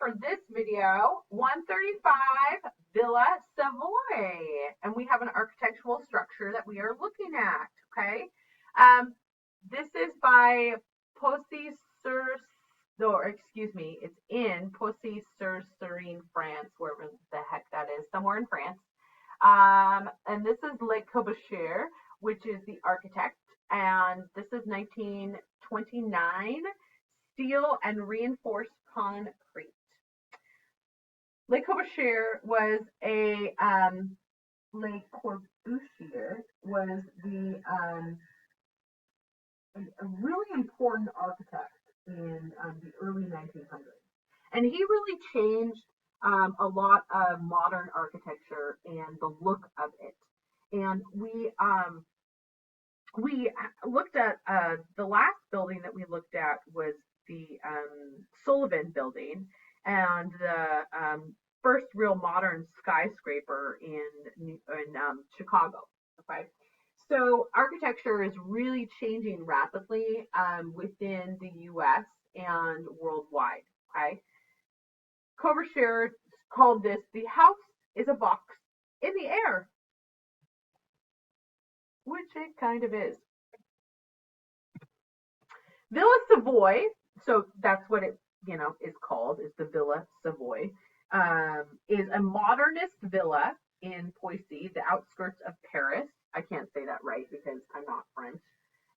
for this video, 135 Villa Savoy. And we have an architectural structure that we are looking at, okay? This is by Poissy-sur, or excuse me, it's in Poissy-sur-Seine, France, wherever the heck that is, somewhere in France. And this is Le Corbusier, which is the architect, and this is 1929, steel and reinforced concrete. Le Corbusier was Le Corbusier was a really important architect in the early 1900s, and he really changed a lot of modern architecture and the look of it. And we looked at the last building that we looked at was the Sullivan building, and the first real modern skyscraper in Chicago. Okay, so architecture is really changing rapidly within the U.S. and worldwide. Okay, Corbusier called this "the house is a box in the air," which it kind of is. Villa Savoy, so that's what it is called, is the Villa Savoy, is a modernist villa in Poissy, the outskirts of Paris. I can't say that right because I'm not French.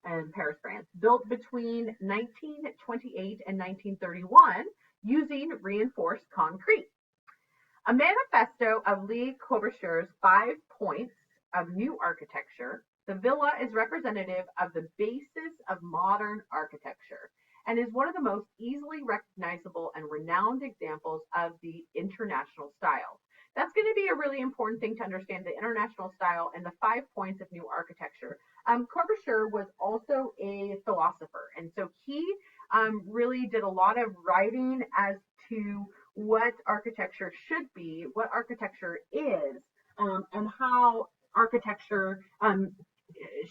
And Paris, France, built between 1928 and 1931 using reinforced concrete. A manifesto of Le Corbusier's 5 points of new architecture, the villa is representative of the basis of modern architecture and is one of the most easily recognizable and renowned examples of the international style. That's going to be a really important thing to understand, the international style and the 5 points of new architecture. Corbusier was also a philosopher, and so he really did a lot of writing as to what architecture should be, what architecture is, and how architecture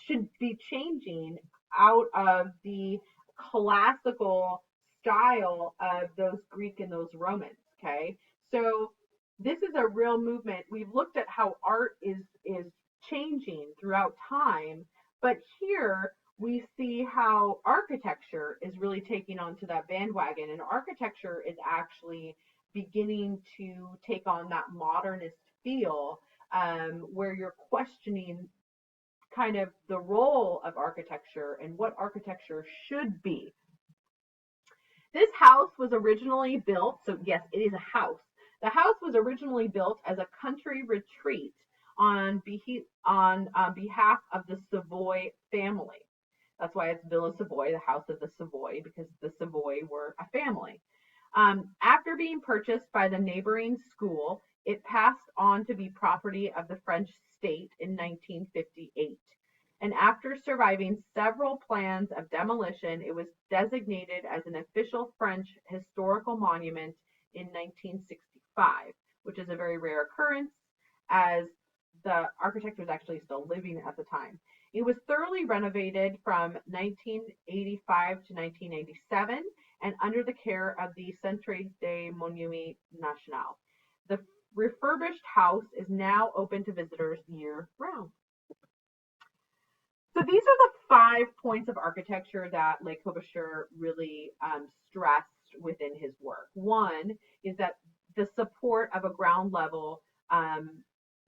should be changing out of the classical style of those Greek and those Romans. Okay, so this is a real movement. We've looked at how art is changing throughout time, but here we see how architecture is really taking onto that bandwagon, and architecture is actually beginning to take on that modernist feel, where you're questioning kind of the role of architecture and what architecture should be. This house was originally built, so yes, it is a house. The house was originally built as a country retreat on behalf of the Savoy family. That's why it's Villa Savoy, the house of the Savoy, because the Savoy were a family. After being purchased by the neighboring school, it passed on to be property of the French state in 1958. And after surviving several plans of demolition, it was designated as an official French historical monument in 1965, which is a very rare occurrence as the architect was actually still living at the time. It was thoroughly renovated from 1985 to 1987 and under the care of the Centre des Monuments Nationaux. The refurbished house is now open to visitors year-round. So these are the 5 points of architecture that Le Corbusier really stressed within his work. One is that the support of a ground level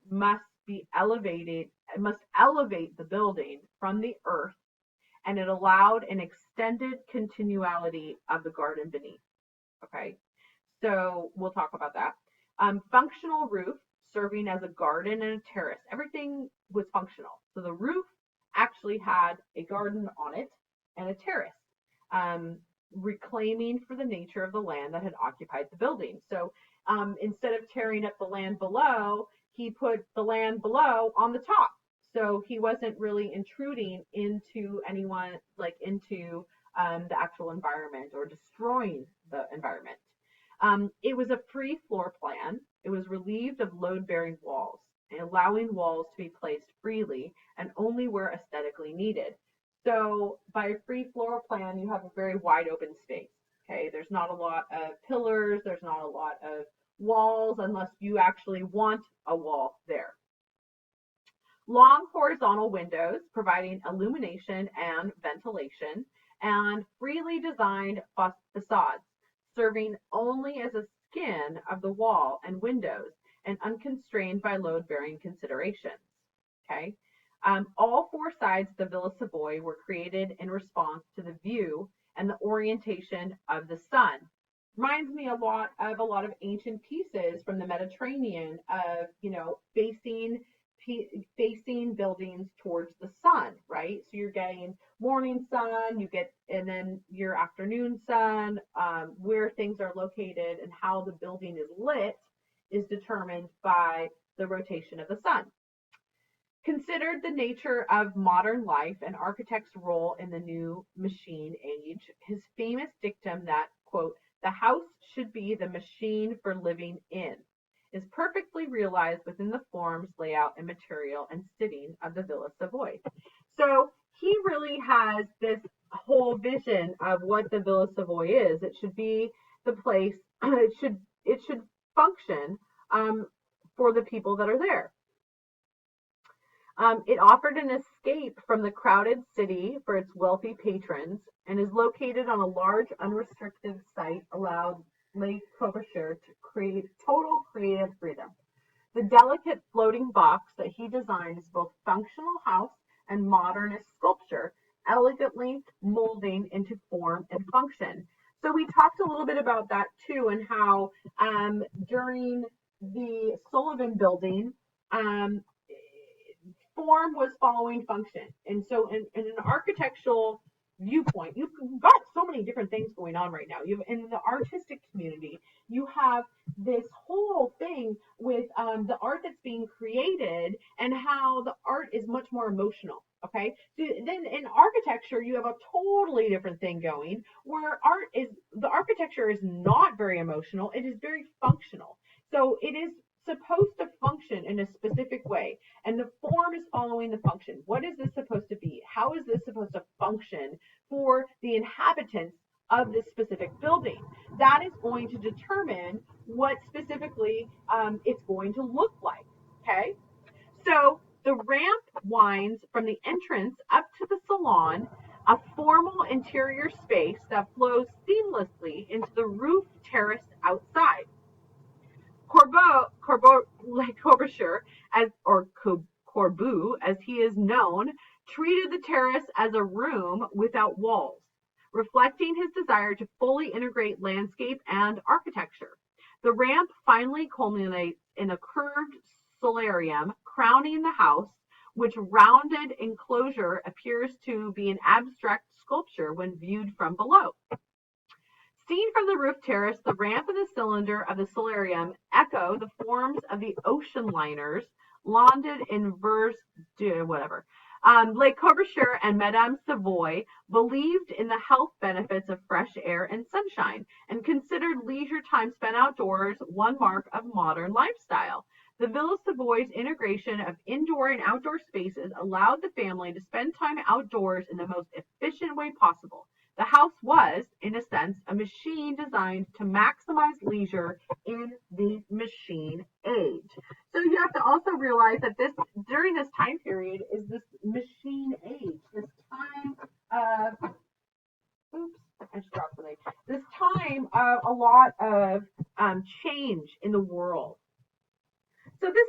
must elevate the building from the earth, and it allowed an extended continuality of the garden beneath. Okay, so we'll talk about that. Functional roof, serving as a garden and a terrace. Everything was functional. So the roof actually had a garden on it and a terrace, reclaiming for the nature of the land that had occupied the building. So instead of tearing up the land below, he put the land below on the top. So he wasn't really intruding into anyone, like into the actual environment or destroying the environment. It was a free floor plan. It was relieved of load-bearing walls, allowing walls to be placed freely and only where aesthetically needed. So by a free floor plan, you have a very wide open space. Okay, there's not a lot of pillars, there's not a lot of walls unless you actually want a wall there. Long horizontal windows providing illumination and ventilation, and freely designed facades serving only as a skin of the wall and windows and unconstrained by load-bearing considerations. Okay. All four sides of the Villa Savoy were created in response to the view and the orientation of the sun. Reminds me a lot of ancient pieces from the Mediterranean of, facing buildings towards the sun, right? So you're getting morning sun, and then your afternoon sun, where things are located and how the building is lit is determined by the rotation of the sun. Considered the nature of modern life and architect's role in the new machine age, his famous dictum that, quote, the house should be the machine for living in, is perfectly realized within the forms, layout, and material and sitting of the Villa Savoy. So he really has this whole vision of what the Villa Savoy is. It should be the place. It should function for the people that are there. It offered an escape from the crowded city for its wealthy patrons and is located on a large unrestricted site allowed Le Corbusier to create total creative freedom. The delicate floating box that he designed is both functional house and modernist sculpture, elegantly molding into form and function. So we talked a little bit about that too, and how during the Sullivan building, form was following function. And so in an architectural viewpoint, you've got so many different things going on right now. In the artistic community, you have this whole thing with the art that's being created and how the art is much more emotional. Okay, so then in architecture, you have a totally different thing going where the architecture is not very emotional, it is very functional. So it is supposed to function in a specific way, and the form is following the function. What is this supposed to be? How is this supposed to function for the inhabitants of this specific building? That is going to determine what specifically it's going to look like. Okay, so the ramp winds from the entrance up to the salon, a formal interior space that flows seamlessly into the roof terrace outside. Le Corbusier, Corbu, as he is known, treated the terrace as a room without walls, reflecting his desire to fully integrate landscape and architecture. The ramp finally culminates in a curved solarium crowning the house, which rounded enclosure appears to be an abstract sculpture when viewed from below. Seen from the roof terrace, the ramp and the cylinder of the solarium echo the forms of the ocean liners landed in whatever. Le Corbusier and Madame Savoy believed in the health benefits of fresh air and sunshine and considered leisure time spent outdoors one mark of modern lifestyle. The Villa Savoy's integration of indoor and outdoor spaces allowed the family to spend time outdoors in the most efficient way possible. The house was, in a sense, a machine designed to maximize leisure in the machine age. So you have to also realize that during this time period is this machine age, this time of, I just dropped something. This time of a lot of change in the world. So this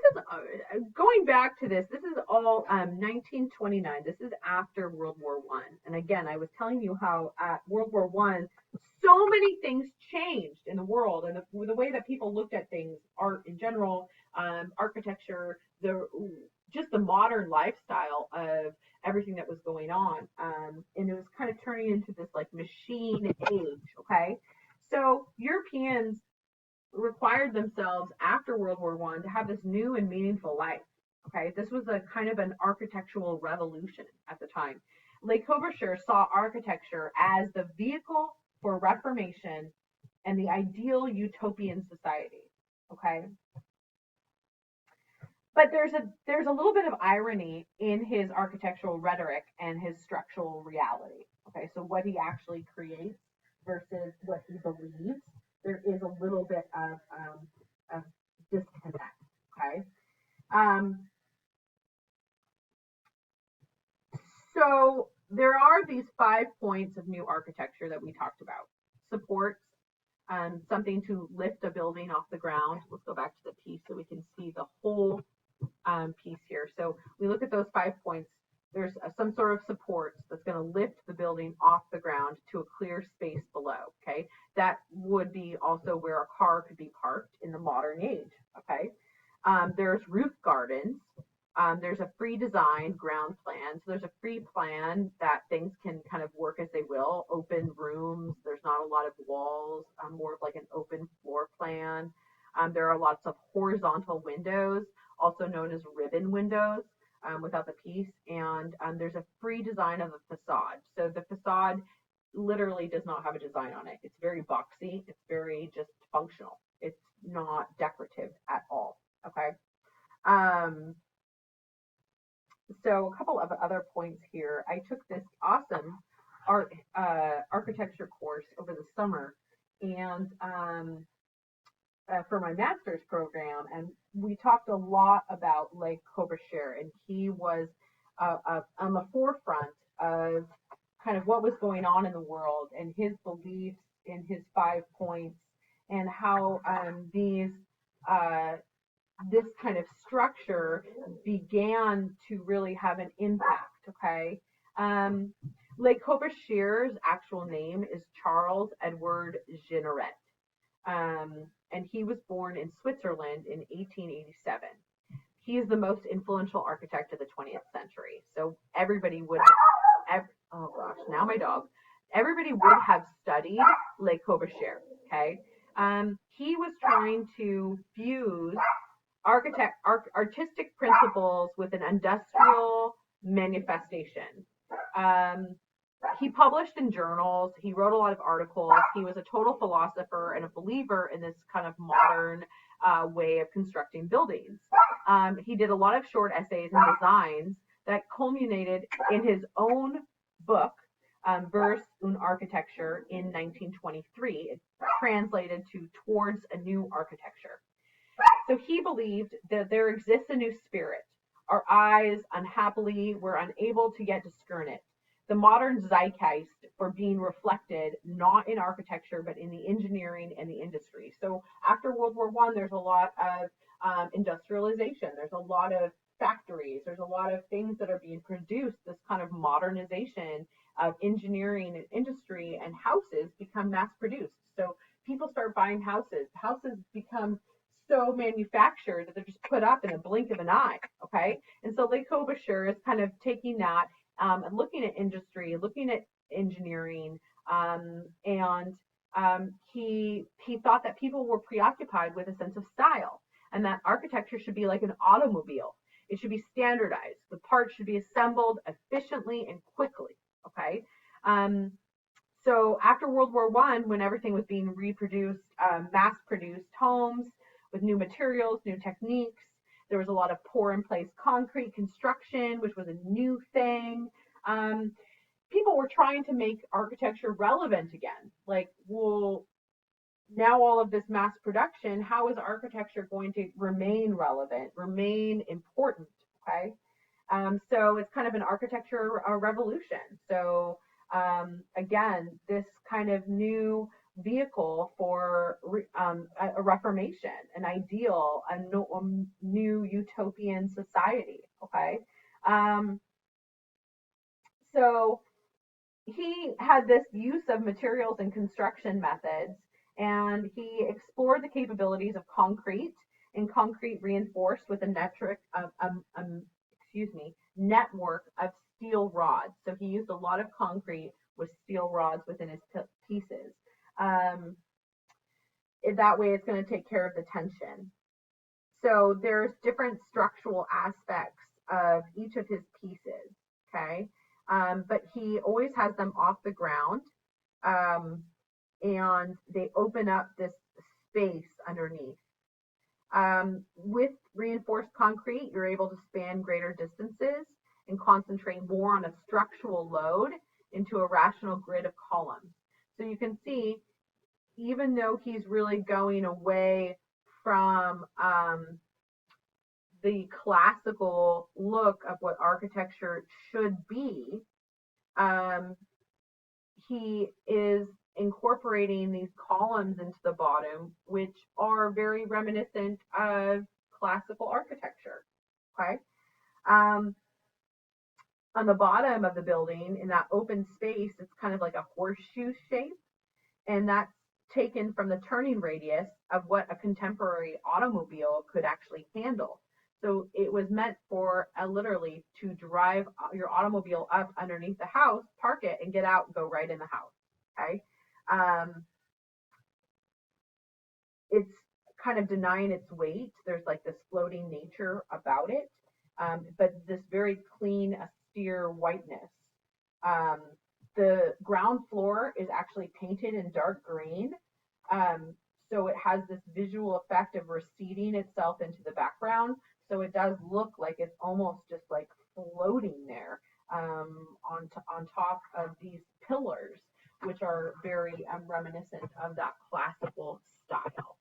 is going back to this. This is all 1929. This is after World War I. And again, I was telling you how at World War I, so many things changed in the world, and the way that people looked at things, art in general, architecture, just the modern lifestyle of everything that was going on, and it was kind of turning into this like machine age. Okay, so Europeans required themselves after World War I to have this new and meaningful life. Okay, this was a kind of an architectural revolution at the time. Le Corbusier saw architecture as the vehicle for reformation and the ideal utopian society. Okay, but there's a little bit of irony in his architectural rhetoric and his structural reality. Okay, so what he actually creates versus what he believes, there is a little bit of disconnect. Okay. Um, so there are these 5 points of new architecture that we talked about. Supports, something to lift a building off the ground. Let's go back to the piece so we can see the whole piece here. So we look at those 5 points. There's some sort of support that's going to lift the building off the ground to a clear space below. Okay, that would be also where a car could be parked in the modern age. Okay, there's roof gardens. There's a free design ground plan. So there's a free plan that things can kind of work as they will. Open rooms. There's not a lot of walls. More of like an open floor plan. There are lots of horizontal windows, also known as ribbon windows, without the piece. And there's a free design of the facade. So the facade literally does not have a design on it. It's very boxy. It's very just functional. It's not decorative at all. Okay. So a couple of other points here. I took this awesome architecture course over the summer, and for my master's program, and we talked a lot about Le Corbusier, and he was on the forefront of kind of what was going on in the world and his beliefs in his 5 points, and how this kind of structure began to really have an impact. Okay. Le Corbusier's actual name is Charles Edward Jeanneret. And he was born in Switzerland in 1887. He is the most influential architect of the 20th century. So everybody would have, oh gosh, now my dog. Everybody would have studied Le Corbusier. Okay. He was trying to fuse artistic principles with an industrial manifestation. He published in journals. He wrote a lot of articles. He was a total philosopher and a believer in this kind of modern way of constructing buildings. He did a lot of short essays and designs that culminated in his own book, Vers une Architecture, in 1923. It translated to Towards a New Architecture. So he believed that there exists a new spirit. Our eyes, unhappily, were unable to yet discern it. The modern zeitgeist for being reflected not in architecture, but in the engineering and the industry. So after World War I, there's a lot of industrialization. There's a lot of factories. There's a lot of things that are being produced. This kind of modernization of engineering and industry, and houses become mass produced. So people start buying houses. Houses become so manufactured that they're just put up in a blink of an eye. Okay. And so Le Corbusier is kind of taking that and looking at industry, looking at engineering, and he thought that people were preoccupied with a sense of style, and that architecture should be like an automobile. It should be standardized. The parts should be assembled efficiently and quickly. Okay. So after World War I, when everything was being reproduced, mass-produced homes with new materials, new techniques, there was a lot of pour-in-place concrete construction, which was a new thing. People were trying to make architecture relevant again. Like, well, now all of this mass production, how is architecture going to remain relevant, remain important? Okay. So it's kind of an architecture revolution. So again, this kind of new vehicle for a reformation, an ideal, a new utopian society. Okay. So he had this use of materials and construction methods, and he explored the capabilities of concrete and concrete reinforced with a network of steel rods. So he used a lot of concrete with steel rods within his pieces. That way it's going to take care of the tension. So there's different structural aspects of each of his pieces. Okay. But he always has them off the ground, and they open up this space underneath. With reinforced concrete, you're able to span greater distances and concentrate more on a structural load into a rational grid of columns. So you can see, even though he's really going away from the classical look of what architecture should be, um, he is incorporating these columns into the bottom, which are very reminiscent of classical architecture. Okay. Um, on the bottom of the building, in that open space, it's kind of like a horseshoe shape, and that's taken from the turning radius of what a contemporary automobile could actually handle. So it was meant for literally to drive your automobile up underneath the house, park it, and get out and go right in the house. Okay. Um, it's kind of denying its weight. There's like this floating nature about it, but this very clean, austere whiteness. Um, the ground floor is actually painted in dark green. Um, so it has this visual effect of receding itself into the background. So it does look like it's almost just like floating there, on top of these pillars, which are very reminiscent of that classical style.